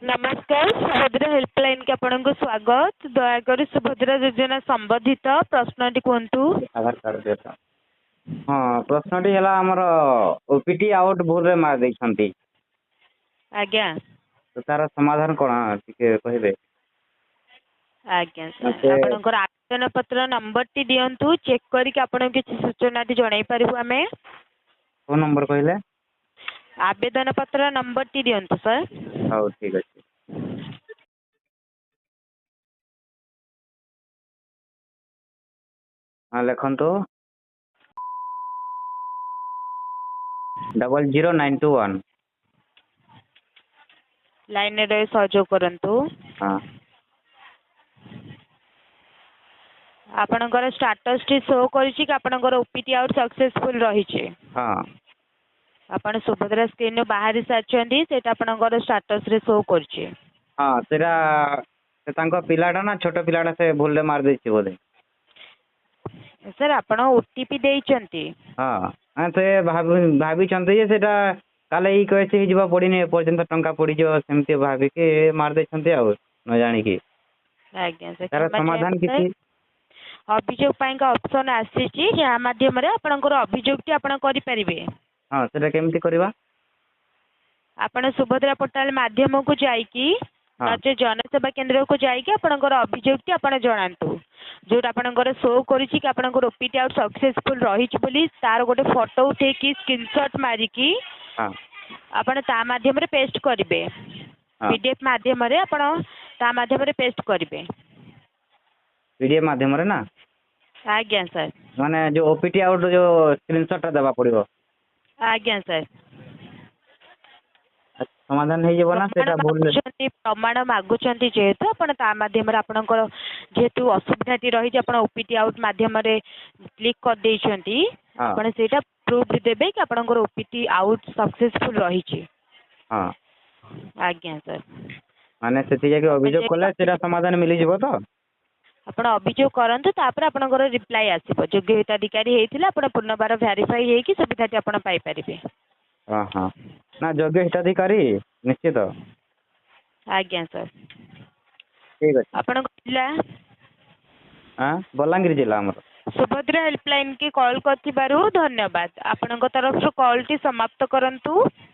नमस्कार सुभद्रा हेल्पलाइन के आपको स्वागत दयाकोरी सुभद्रा योजना संबंधित प्रश्नटी कहतु आधार कार्ड देता हाँ प्रश्नटी है आमर ओपीटी आउट भूल रे मार देइछंती आज्ञा तो तार समाधान कौन टिके कहबे आज्ञा आपनकर आवेदन पत्र नंबर टी दियंतु चेक करके आपन किछि सूचना टी जणाई परिबु हमें फोन नंबर कहले आवेदन पत्र नंबर टी दियंतु सर हां ठीक अछि हाँ लिखंतु 00921 लाइन रे सहयोग करंतु हाँ आपनकर स्टेटस टी शो करिछि कि आपनकर ओपीटी आउट सक्सेसफुल रही छे हाँ आपण सुभद्रा स्क्रीन नो बाहर साचंदी सेटा आपनकर स्टेटस रे शो करछि हाँ तेरा से तांको पिलाटा ना छोटो पिलाटा से भूल रे मार देछि बोले सर आपण ओटीपी देइचंती हाँ हाँ से भाभी चंते जे सेटा काले ई कैसे ही जीवा पड़ीने पर्यंत टंका पड़ी जो सेमती भाभी के मार देछंती आ न जानी की आज्ञा सर तार समाधान किछि अभियोग पाई का ऑप्शन आसीची या माध्यम रे आपनकर अभियोग टी आपण करि परिबे हाँ सेटा केमती करबा आपण सुभद्रा पोर्टल माध्यम को जाई की हाँ नचे जनसेवा केंद्र को जाई की आपनकर अभियोग टी आपण जणांतु जो आपनकर शो करिछि कि आपनकर ओपीटी आउट सक्सेसफुल रहिछि बोली तार गोटे फोटो उठे की स्क्रीनशॉट मारी की हाँ आपण ता माध्यम रे पेस्ट करिवे हाँ पीडीएफ माध्यम रे आपण ता माध्यम रे पेस्ट करिवे पीडीएफ माध्यम रे ना आज्ञा सर माने जो ओपीटी आउट जो स्क्रीनशॉट देबा पड़िबो आज्ञा सर समाधान हो जीवो ना सेटा भूल प्रमाण मागुचंती जेहेतु आपण ता माध्यम रे आपनकर जेहेतु असुविधाटी रही आपण ओपीटी आउट माध्यम रे क्लिक कर देइछंती हाँ आपण सेटा प्रूफ देबे कि आपनकर ओपीटी आउट सक्सेसफुल रही छी हाँ आज्ञा सर माने सेति जाके अभियोग कले सेटा समाधान मिली जीवो तो आपण अभियोग करंतु तापर आपनकर रिप्लाई आसीबो योग्य हिताधिकारी हेइथिला आपण पुनर्बार वेरीफाई हेइ कि सुविधाटी आपण पाई परिबे हाँ हाँ ना योग्य हिताधिकारी निश्चित आज्ञा सर ठीक अछि आपण जिला हाँ बलांगीर जिला हमर सुभद्रा हेल्पलाइन की कॉल करथिबारु धन्यवाद आपनक तरफ से कॉल टी समाप्त करंतु।